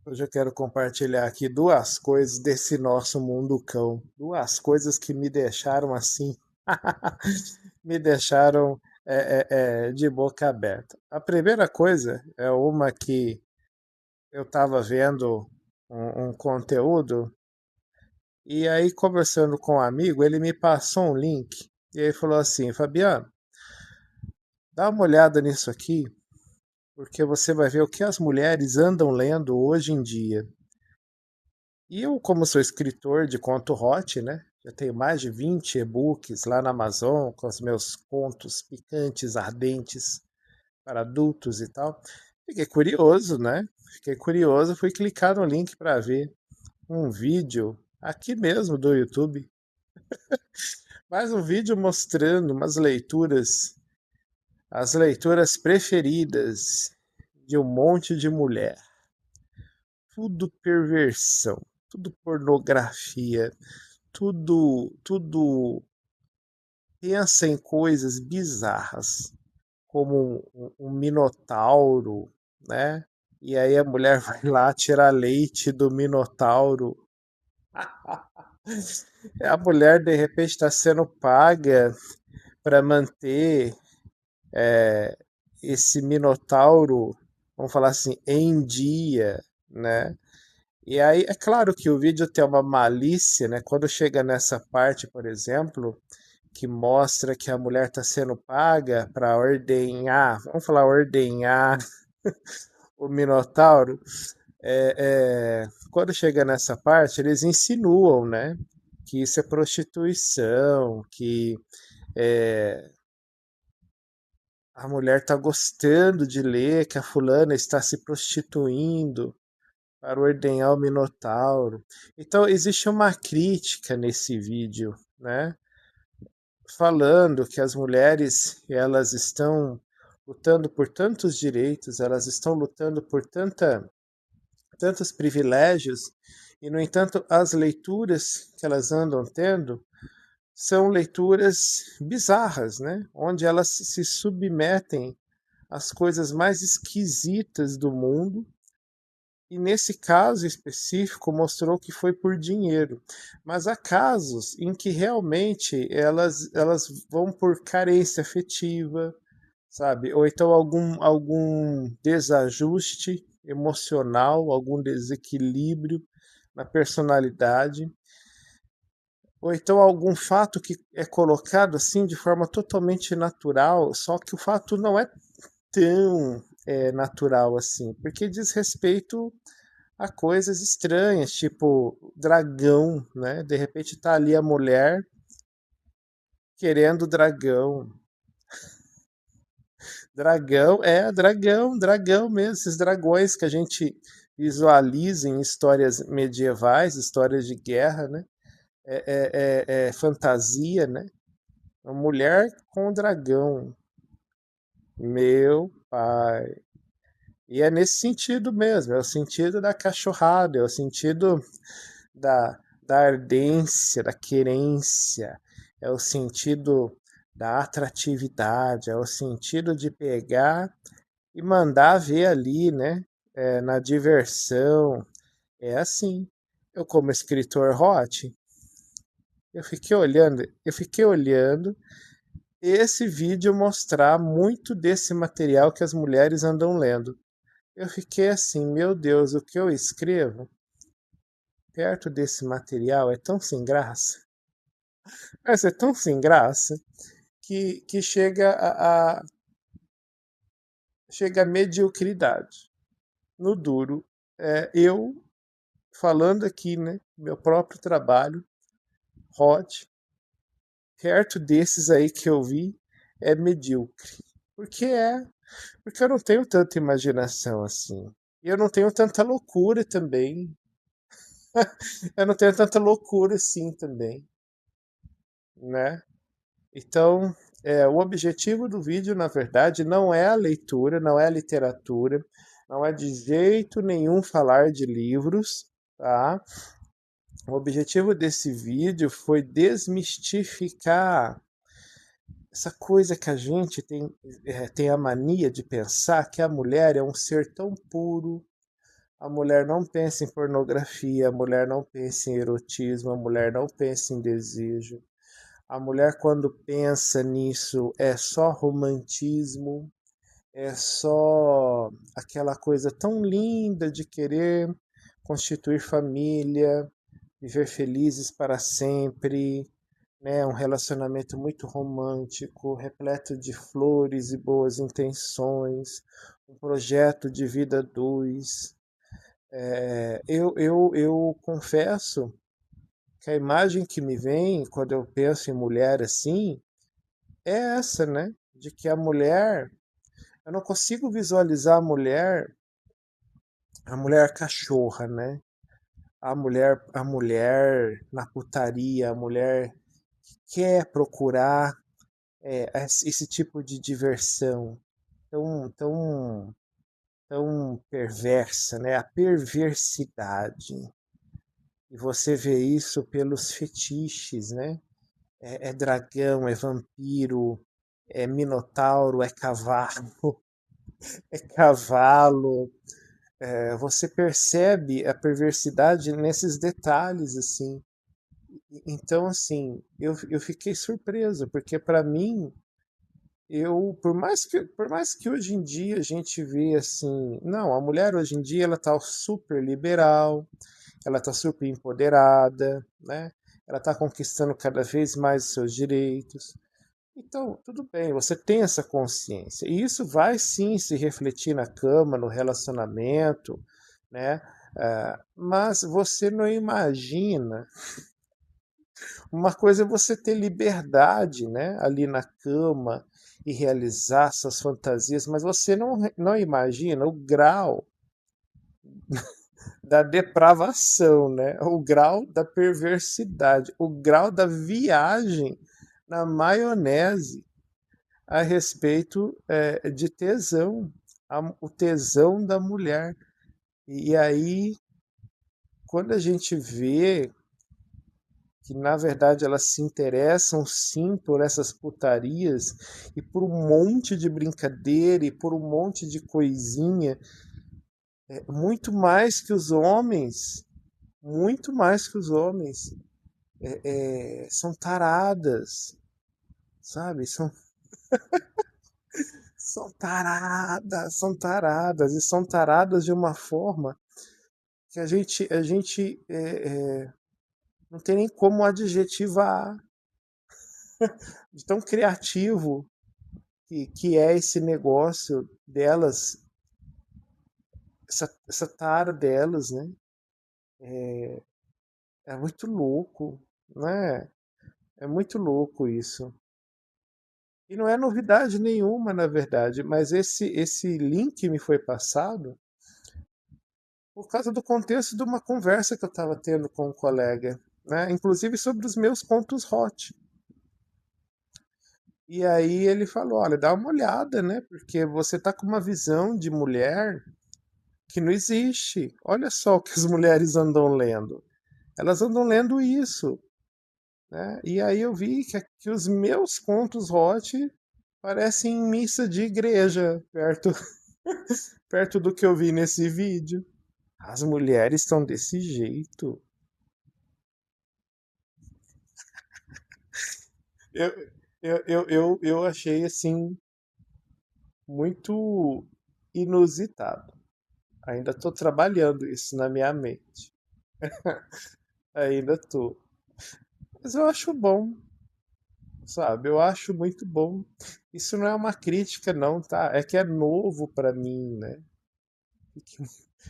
Hoje eu quero compartilhar aqui duas coisas desse nosso mundo cão. Duas coisas que me deixaram assim, me deixaram de boca aberta. A primeira coisa é uma que eu estava vendo um conteúdo e aí conversando com um amigo, ele me passou um link e ele falou assim, Fabiano, dá uma olhada nisso aqui, porque você vai ver o que as mulheres andam lendo hoje em dia. E eu, como sou escritor de conto hot, né? Já tenho mais de 20 e-books lá na Amazon com os meus contos picantes, ardentes para adultos e tal. Fiquei curioso, né? Fiquei curioso, fui clicar no link para ver um vídeo aqui mesmo do YouTube. Mais um vídeo mostrando umas leituras, as leituras preferidas de um monte de mulher. Tudo perversão, tudo pornografia, tudo pensa em coisas bizarras, como um minotauro, né? E aí a mulher vai lá tirar leite do minotauro. A mulher de repente está sendo paga para manter esse minotauro, vamos falar assim, em dia, né? E aí é claro que o vídeo tem uma malícia, né? Quando chega nessa parte, por exemplo, que mostra que a mulher está sendo paga para ordenhar, vamos falar ordenhar o Minotauro. Quando chega nessa parte, eles insinuam, né, que isso é prostituição, que é, a mulher está gostando de ler que a fulana está se prostituindo para ordenhar o Minotauro. Então existe uma crítica nesse vídeo, né? Falando que as mulheres elas estão lutando por tantos direitos, elas estão lutando por tantos privilégios, e, no entanto, as leituras que elas andam tendo são leituras bizarras, né? Onde elas se submetem às coisas mais esquisitas do mundo. E nesse caso específico mostrou que foi por dinheiro. Mas há casos em que realmente elas vão por carência afetiva, sabe? Ou então algum desajuste emocional, algum desequilíbrio na personalidade, ou então algum fato que é colocado assim de forma totalmente natural, só que o fato não é tão natural assim, porque diz respeito a coisas estranhas, tipo dragão, né? De repente tá ali a mulher querendo dragão. Dragão mesmo, esses dragões que a gente visualiza em histórias medievais, histórias de guerra, né? É fantasia, né? Uma mulher com um dragão. Meu pai. E é nesse sentido mesmo, é o sentido da cachorrada, é o sentido da ardência, da querência, é o sentido da atratividade, é o sentido de pegar e mandar ver ali, né? Na diversão. É assim. Eu, como escritor hot, eu fiquei olhando esse vídeo mostrar muito desse material que as mulheres andam lendo. Eu fiquei assim, meu Deus, o que eu escrevo perto desse material é tão sem graça. Mas é tão sem graça que chega a mediocridade. No duro, eu falando aqui, né, meu próprio trabalho, hot, perto desses aí que eu vi, é medíocre. Porque porque eu não tenho tanta imaginação assim. E eu não tenho tanta loucura também. Eu não tenho tanta loucura assim também, né? Então, o objetivo do vídeo, na verdade, não é a leitura, não é a literatura, não é de jeito nenhum falar de livros, tá? O objetivo desse vídeo foi desmistificar essa coisa que a gente tem a mania de pensar que a mulher é um ser tão puro, A mulher não pensa em pornografia, a mulher não pensa em erotismo, a mulher não pensa em desejo. A mulher, quando pensa nisso, é só romantismo, é só aquela coisa tão linda de querer constituir família, viver felizes para sempre, né? Um relacionamento muito romântico, repleto de flores e boas intenções, um projeto de vida a dois. Eu confesso que a imagem que me vem quando eu penso em mulher assim é essa, né? De que a mulher, eu não consigo visualizar a mulher cachorra, né? A mulher na putaria, a mulher que quer procurar esse tipo de diversão tão perversa, né? A perversidade. E você vê isso pelos fetiches, né? É dragão, é vampiro, é minotauro, é cavalo, é cavalo. Você percebe a perversidade nesses detalhes, assim. Então, assim, eu fiquei surpreso, porque para mim, por mais que hoje em dia a gente vê assim, não, a mulher hoje em dia ela tá super liberal, ela tá super empoderada, né? Ela tá conquistando cada vez mais os seus direitos. Então, tudo bem, você tem essa consciência. E isso vai sim se refletir na cama, no relacionamento, né? Mas você não imagina. Uma coisa é você ter liberdade, né? Ali na cama e realizar suas fantasias, mas você não imagina o grau da depravação, né? O grau da perversidade, o grau da viagem na maionese a respeito de tesão, o tesão da mulher. E aí, quando a gente vê que na verdade elas se interessam sim por essas putarias e por um monte de brincadeira e por um monte de coisinha, muito mais que os homens, muito mais que os homens, são taradas, sabe? São taradas e são taradas de uma forma que a gente não tem nem como adjetivar de tão criativo que é esse negócio delas, essa tara delas, né? É muito louco, né? É muito louco isso. E não é novidade nenhuma, na verdade, mas esse link me foi passado por causa do contexto de uma conversa que eu estava tendo com um colega, né? Inclusive sobre os meus contos hot. E aí ele falou, olha, dá uma olhada, né? Porque você tá com uma visão de mulher que não existe. Olha só o que as mulheres andam lendo. Elas andam lendo isso, né? E aí eu vi que os meus contos hot parecem missa de igreja, perto do que eu vi nesse vídeo. As mulheres estão desse jeito. Eu, eu achei assim muito inusitado. Ainda estou trabalhando isso na minha mente. Ainda estou. Mas eu acho bom, sabe? Eu acho muito bom. Isso não é uma crítica, não, tá? É que é novo para mim, né? Fiquei,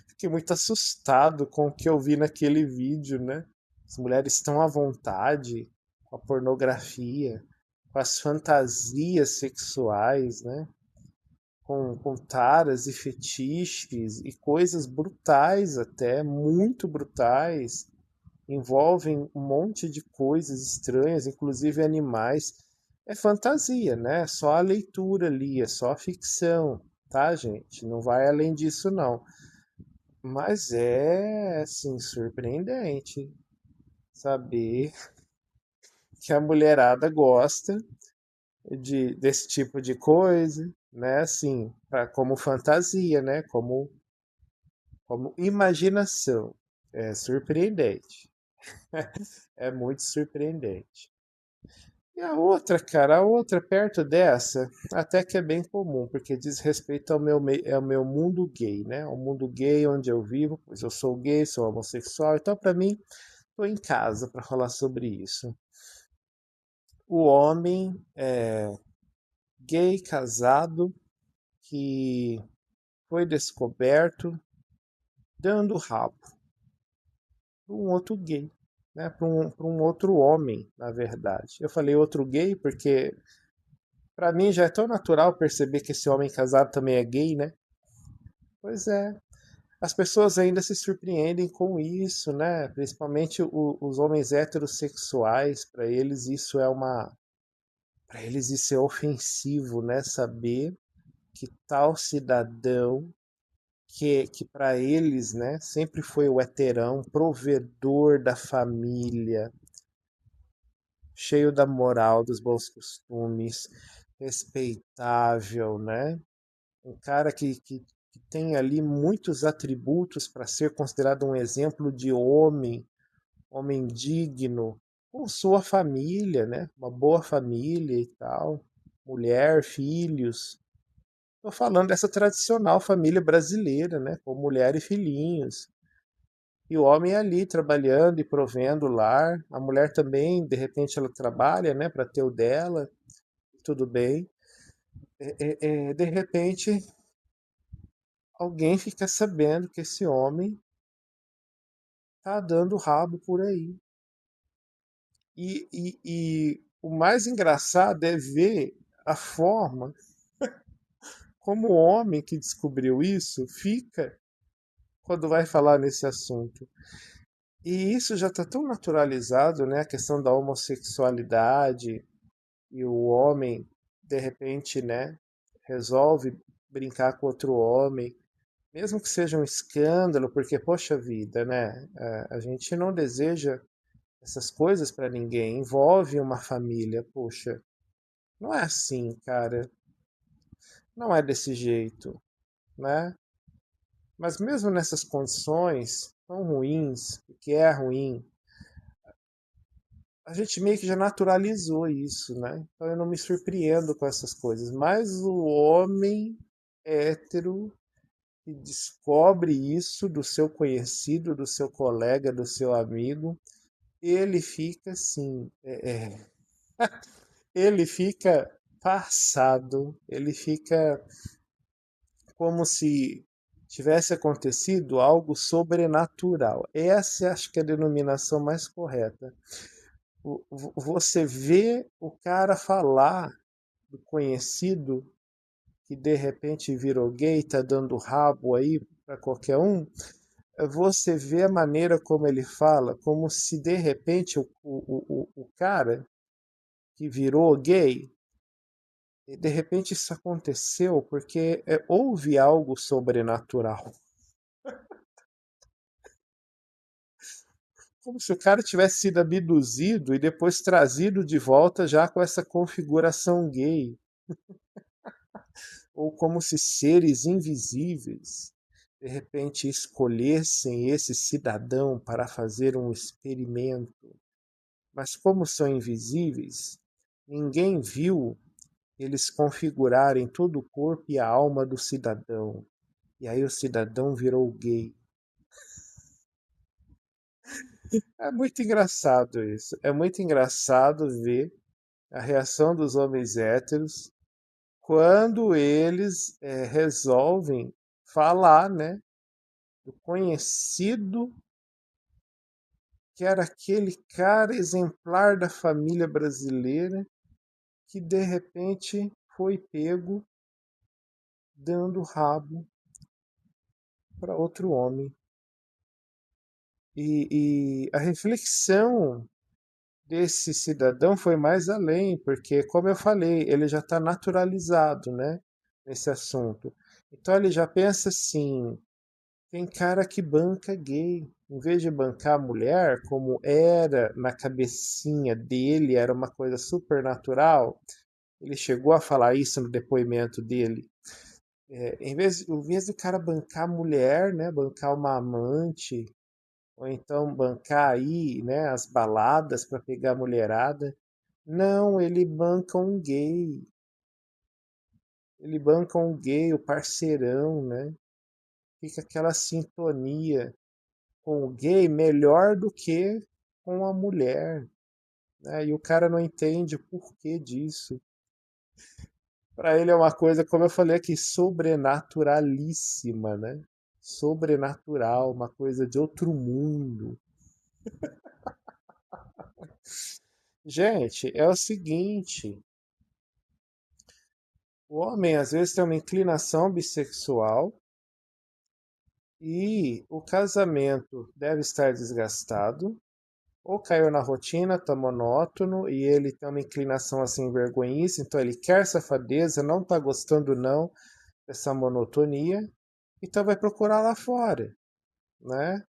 fiquei muito assustado com o que eu vi naquele vídeo, né? As mulheres estão à vontade com a pornografia, com as fantasias sexuais, né? Com taras e fetiches e coisas brutais até, muito brutais, envolvem um monte de coisas estranhas, inclusive animais. É fantasia, né? Só a leitura ali, é só a ficção, tá, gente? Não vai além disso, não. Mas é, assim, surpreendente saber que a mulherada gosta desse tipo de coisa, né? Assim, como fantasia, né? Como como imaginação. É surpreendente. É muito surpreendente. E a outra, cara, a outra perto dessa, até que é bem comum, porque diz respeito ao meu mundo gay, né? Ao mundo gay onde eu vivo, pois eu sou gay, sou homossexual, então para mim, tô em casa para falar sobre isso. O homem gay casado que foi descoberto dando rabo para um outro gay, né? Para um outro homem, na verdade. Eu falei outro gay porque para mim já é tão natural perceber que esse homem casado também é gay, né? Pois é. As pessoas ainda se surpreendem com isso, né? Principalmente os homens heterossexuais, para eles isso é ofensivo, né? Saber que tal cidadão que para eles, né, sempre foi o heterão, provedor da família, cheio da moral, dos bons costumes, respeitável, né? Um cara que tem ali muitos atributos para ser considerado um exemplo de homem, homem digno, com sua família, né? Uma boa família e tal, mulher, filhos. Estou falando dessa tradicional família brasileira, né? Com mulher e filhinhos. E o homem é ali trabalhando e provendo o lar. A mulher também, de repente, ela trabalha, né? Para ter o dela, tudo bem. De repente, alguém fica sabendo que esse homem tá dando rabo por aí. E o mais engraçado é ver a forma como o homem que descobriu isso fica quando vai falar nesse assunto. E isso já está tão naturalizado, né? A questão da homossexualidade e o homem, de repente, né? Resolve brincar com outro homem, mesmo que seja um escândalo, porque, poxa vida, né? A gente não deseja essas coisas para ninguém, envolve uma família, poxa. Não é assim, cara. Não é desse jeito, né? Mas mesmo nessas condições tão ruins, porque é ruim, a gente meio que já naturalizou isso, né? Então eu não me surpreendo com essas coisas. Mas o homem hétero que descobre isso do seu conhecido, do seu colega, do seu amigo, ele fica assim, ele fica passado, ele fica como se tivesse acontecido algo sobrenatural. Essa acho que é a denominação mais correta. Você vê o cara falar do conhecido que de repente virou gay, tá dando rabo aí para qualquer um. Você vê a maneira como ele fala, como se de repente o cara que virou gay, de repente isso aconteceu porque houve algo sobrenatural. Como se o cara tivesse sido abduzido e depois trazido de volta já com essa configuração gay. Ou como se seres invisíveis de repente escolhessem esse cidadão para fazer um experimento. Mas como são invisíveis, ninguém viu eles configurarem todo o corpo e a alma do cidadão. E aí o cidadão virou gay. É muito engraçado isso. É muito engraçado ver a reação dos homens héteros quando eles resolvem falar, né, do conhecido que era aquele cara exemplar da família brasileira que de repente foi pego dando rabo para outro homem. E a reflexão desse cidadão foi mais além, porque, como eu falei, ele já está naturalizado, né, nesse assunto. Então ele já pensa assim: tem cara que banca gay. Em vez de bancar a mulher, como era na cabecinha dele, era uma coisa super natural, ele chegou a falar isso no depoimento dele. Em vez do cara bancar a mulher, né, bancar uma amante, ou então bancar aí, né, as baladas para pegar a mulherada, não, ele banca um gay, o parceirão, né? Fica aquela sintonia com o gay melhor do que com a mulher, né? E o cara não entende o porquê disso. Para ele é uma coisa, como eu falei aqui, sobrenaturalíssima, né? Sobrenatural, uma coisa de outro mundo. Gente, é o seguinte, o homem às vezes tem uma inclinação bissexual e o casamento deve estar desgastado, ou caiu na rotina, tá monótono e ele tem uma inclinação assim vergonhice, então ele quer safadeza, não tá gostando não dessa monotonia, então vai procurar lá fora, né?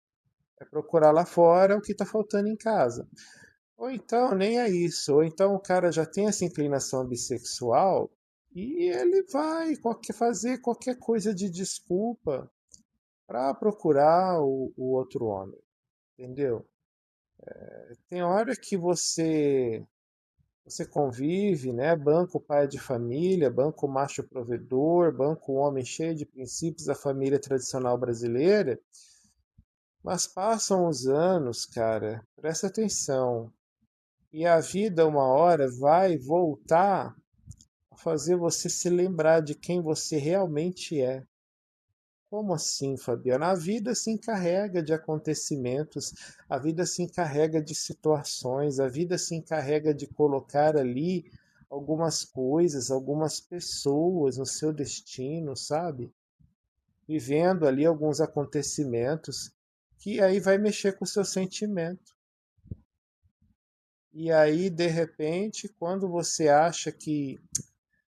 Vai procurar lá fora o que tá faltando em casa. Ou então nem é isso, ou então o cara já tem essa inclinação bissexual e ele vai fazer qualquer coisa de desculpa para procurar o outro homem, entendeu? Tem hora que você convive, né? Banca o pai de família, banca o macho provedor, banca o homem cheio de princípios da família tradicional brasileira, mas passam os anos, cara, presta atenção, e a vida uma hora vai voltar a fazer você se lembrar de quem você realmente é. Como assim, Fabiana? A vida se encarrega de acontecimentos, a vida se encarrega de situações, a vida se encarrega de colocar ali algumas coisas, algumas pessoas no seu destino, sabe? Vivendo ali alguns acontecimentos que aí vai mexer com o seu sentimento. E aí, de repente, quando você acha que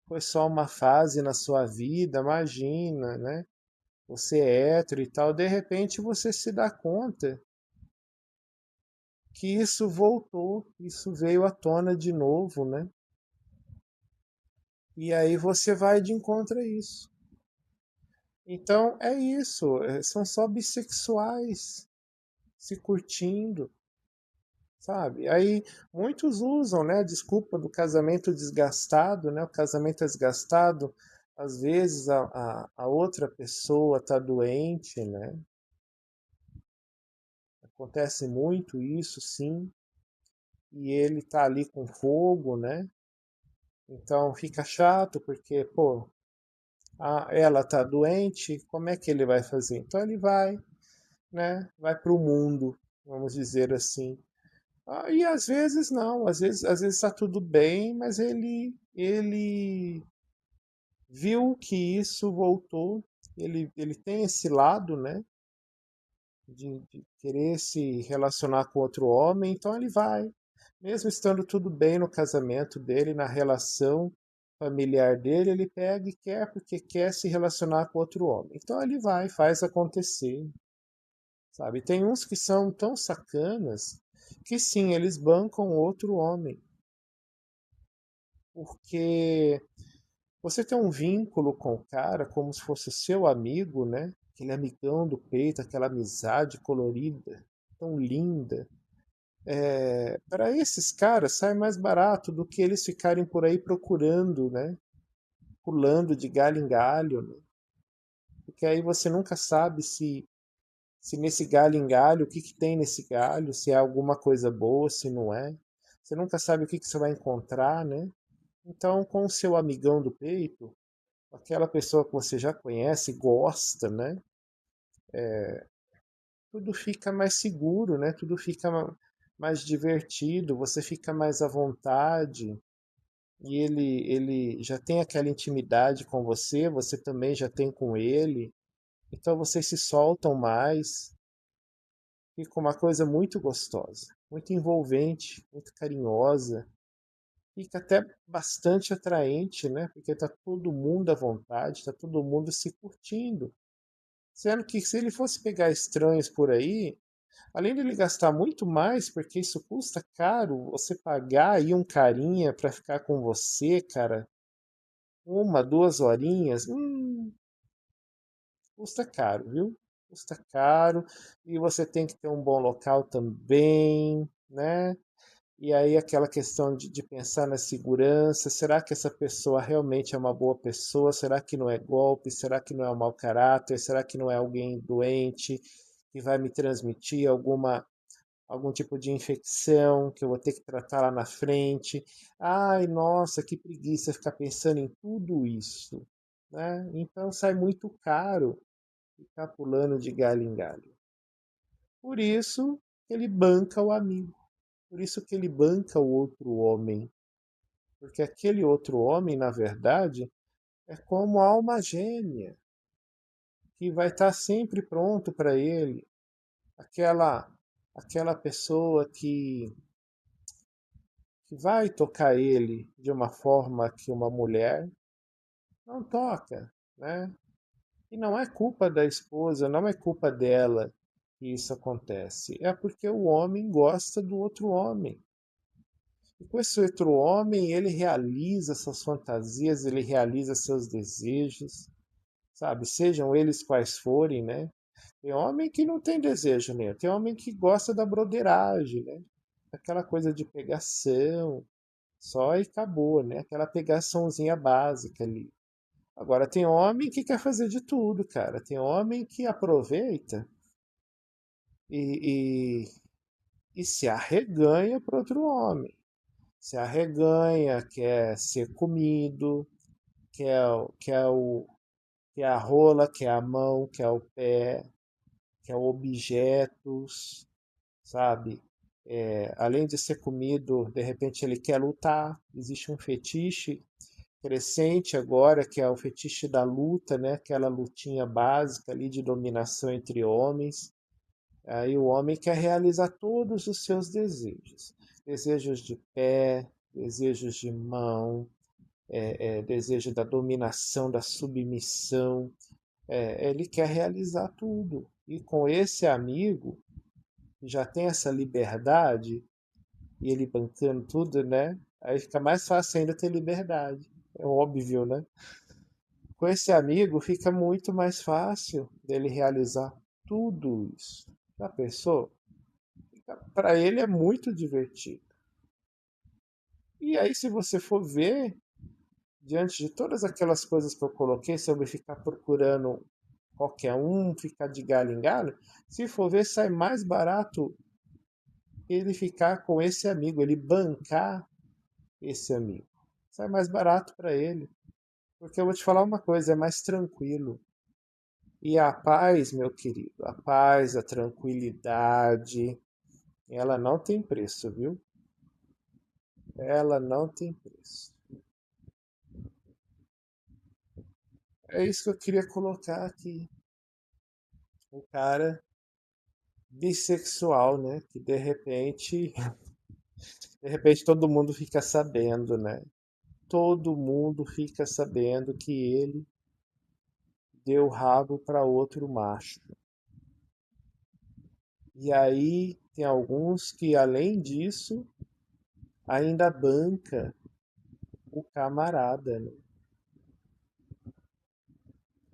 foi só uma fase na sua vida, imagina, né? Você é hétero e tal, de repente você se dá conta que isso voltou, isso veio à tona de novo, né? E aí você vai de encontro a isso. Então é isso, são só bissexuais se curtindo, sabe? Aí muitos usam, né, a desculpa do casamento desgastado, né? O casamento é desgastado, às vezes a outra pessoa está doente, né? Acontece muito isso, sim. E ele tá ali com fogo, né? Então fica chato porque, pô, ela tá doente, como é que ele vai fazer? Então ele vai, né? Vai pro mundo, vamos dizer assim. E às vezes não, às vezes tá tudo bem, mas ele viu que isso voltou, ele tem esse lado, né? De querer se relacionar com outro homem, então ele vai. Mesmo estando tudo bem no casamento dele, na relação familiar dele, ele pega e quer porque quer se relacionar com outro homem. Então ele vai, faz acontecer, sabe? Tem uns que são tão sacanas que sim, eles bancam outro homem, porque você tem um vínculo com o cara como se fosse seu amigo, né? Aquele amigão do peito, aquela amizade colorida, tão linda. Para esses caras sai mais barato do que eles ficarem por aí procurando, né? Pulando de galho em galho, né? Porque aí você nunca sabe se nesse galho em galho, o que, que tem nesse galho, se é alguma coisa boa, se não é. Você nunca sabe o que, que você vai encontrar, né? Então, com o seu amigão do peito, aquela pessoa que você já conhece, gosta, né? Tudo fica mais seguro, né? Tudo fica mais divertido, você fica mais à vontade. E ele já tem aquela intimidade com você, você também já tem com ele. Então vocês se soltam mais. Fica uma coisa muito gostosa, muito envolvente, muito carinhosa. Fica até bastante atraente, né? Porque tá todo mundo à vontade, tá todo mundo se curtindo. Sendo que se ele fosse pegar estranhos por aí, além de ele gastar muito mais, porque isso custa caro, você pagar aí um carinha pra ficar com você, cara, 1, 2 horinhas, Custa caro, viu? Custa caro e você tem que ter um bom local também, né? E aí aquela questão de pensar na segurança, será que essa pessoa realmente é uma boa pessoa? Será que não é golpe? Será que não é um mau caráter? Será que não é alguém doente que vai me transmitir algum tipo de infecção que eu vou ter que tratar lá na frente? Ai, nossa, que preguiça ficar pensando em tudo isso, né? Então sai muito caro ficar pulando de galho em galho. Por isso ele banca o amigo. Por isso que ele banca o outro homem. Porque aquele outro homem, na verdade, é como a alma gêmea, que vai estar sempre pronto para ele. Aquela, aquela pessoa que vai tocar ele de uma forma que uma mulher não toca, né? E não é culpa da esposa, não é culpa dela que isso acontece. É porque o homem gosta do outro homem. E com esse outro homem, ele realiza suas fantasias, ele realiza seus desejos, sabe? Sejam eles quais forem, né? Tem homem que não tem desejo nenhum, tem homem que gosta da broderagem, né? Aquela coisa de pegação, só e acabou, né? Aquela pegaçãozinha básica ali. Agora tem homem que quer fazer de tudo, cara. Tem homem que aproveita e, e se arreganha para outro homem. Se arreganha, quer ser comido, quer a rola, quer a mão, quer o pé, quer objetos, sabe? Além de ser comido, de repente ele quer lutar. Existe um fetiche crescente agora, que é o fetiche da luta, né? Aquela lutinha básica ali de dominação entre homens. Aí o homem quer realizar todos os seus desejos. Desejos de pé, desejos de mão, desejo da dominação, da submissão. Ele quer realizar tudo. E com esse amigo, que já tem essa liberdade, e ele bancando tudo, né? Aí fica mais fácil ainda ter liberdade. É óbvio, né? Com esse amigo fica muito mais fácil dele realizar tudo isso. Já pensou? Para ele é muito divertido. E aí, se você for ver, diante de todas aquelas coisas que eu coloquei sobre ficar procurando qualquer um, ficar de galho em galho, se for ver, sai mais barato ele ficar com esse amigo, ele bancar esse amigo. Sai mais barato para ele. Porque eu vou te falar uma coisa, é mais tranquilo. E a paz, meu querido, a paz, a tranquilidade, ela não tem preço, viu? Ela não tem preço. É isso que eu queria colocar aqui. O cara bissexual, né? Que de repente todo mundo fica sabendo, né? Todo mundo fica sabendo que ele deu rabo para outro macho. E aí tem alguns que, além disso, ainda banca o camarada, né?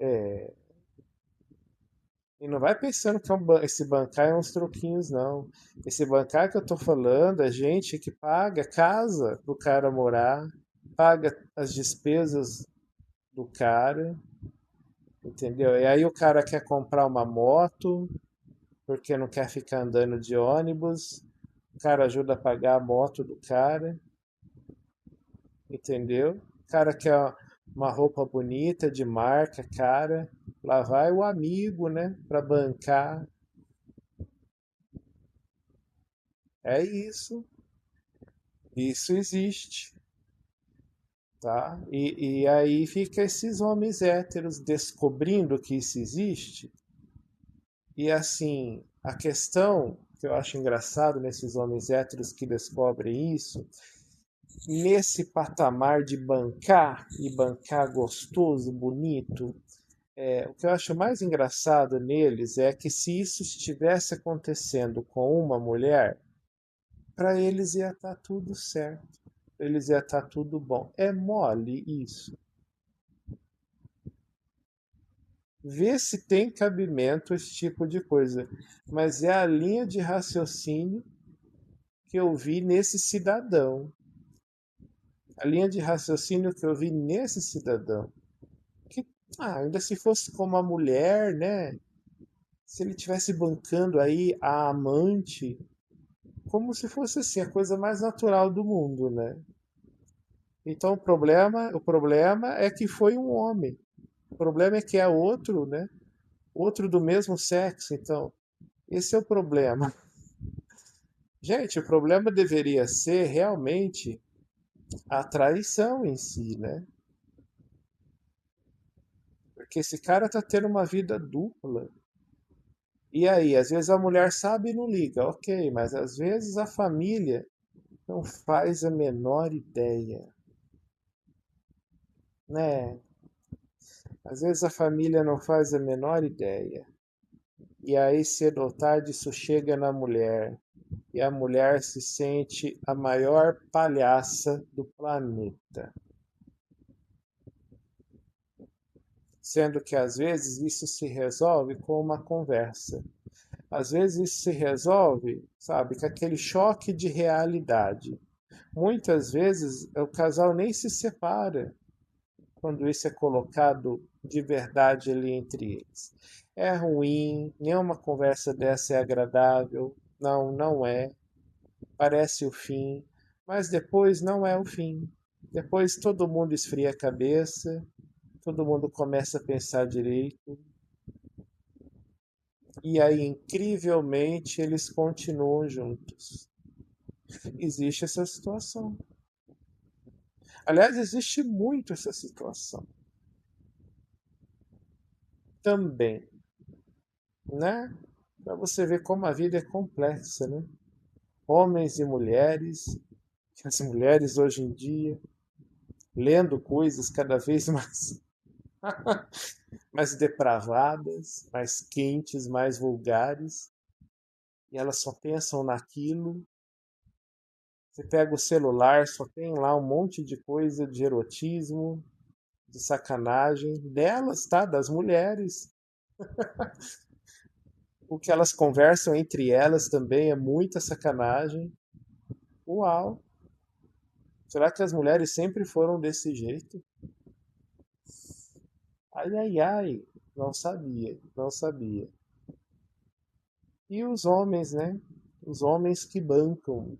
É, e não vai pensando que esse bancar é uns troquinhos, não. Esse bancar que eu tô falando é gente que paga casa pro cara morar, paga as despesas do cara, entendeu? E aí o cara quer comprar uma moto, porque não quer ficar andando de ônibus, o cara ajuda a pagar a moto do cara, entendeu? O cara quer uma roupa bonita, de marca, cara. Lá vai o amigo, né, para bancar. É isso. Isso existe, tá? E aí fica esses homens héteros descobrindo que isso existe. E assim, a questão que eu acho engraçado nesses homens héteros que descobrem isso, nesse patamar de bancar e bancar gostoso, bonito, o que eu acho mais engraçado neles é que se isso estivesse acontecendo com uma mulher, para eles ia estar tudo certo. Eles ia estar tudo bom. É mole isso. Vê se tem cabimento esse tipo de coisa. Mas é a linha de raciocínio que eu vi nesse cidadão. A linha de raciocínio que eu vi nesse cidadão. Que, ainda se fosse como a mulher, né? Se ele tivesse bancando aí a amante, como se fosse assim, a coisa mais natural do mundo, né? Então o problema é que foi um homem. O problema é que é outro, né? Outro do mesmo sexo. Então, esse é o problema. Gente, o problema deveria ser realmente a traição em si, né? Porque esse cara tá tendo uma vida dupla. E aí, às vezes a mulher sabe e não liga, ok, mas às vezes a família não faz a menor ideia, né? Às vezes a família não faz a menor ideia. E aí, cedo ou tarde, isso chega na mulher. E a mulher se sente a maior palhaça do planeta. Sendo que às vezes isso se resolve com uma conversa. Às vezes isso se resolve, sabe, com aquele choque de realidade. Muitas vezes o casal nem se separa quando isso é colocado de verdade ali entre eles. É ruim, nenhuma conversa dessa é agradável. Não, não é. Parece o fim, mas depois não é o fim. Depois todo mundo esfria a cabeça, todo mundo começa a pensar direito, e aí, incrivelmente, eles continuam juntos. Existe essa situação. Aliás, existe muito essa situação também, né? Para você ver como a vida é complexa, né? Homens e mulheres, as mulheres hoje em dia, lendo coisas cada vez mais, mais depravadas, mais quentes, mais vulgares, e elas só pensam naquilo. Você pega o celular, só tem lá um monte de coisa de erotismo, de sacanagem delas, tá? Das mulheres. O que elas conversam entre elas também é muita sacanagem. Uau! Será que as mulheres sempre foram desse jeito? Ai, ai, ai. Não sabia, não sabia. E os homens, né? Os homens que bancam.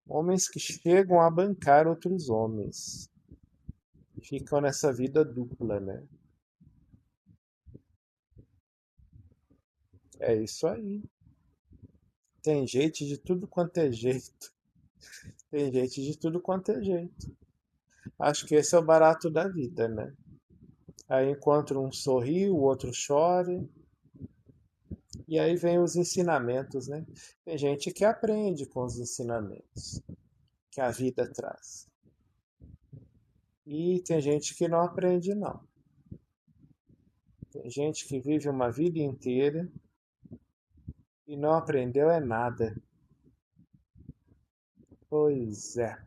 Homens que chegam a bancar outros homens. E ficam nessa vida dupla, né? É isso aí. Tem gente de tudo quanto é jeito. Tem gente de tudo quanto é jeito. Acho que esse é o barato da vida, né? Aí enquanto um sorri, o outro chora, e aí vem os ensinamentos, né? Tem gente que aprende com os ensinamentos que a vida traz. E tem gente que não aprende, não. Tem gente que vive uma vida inteira e não aprendeu é nada. Pois é.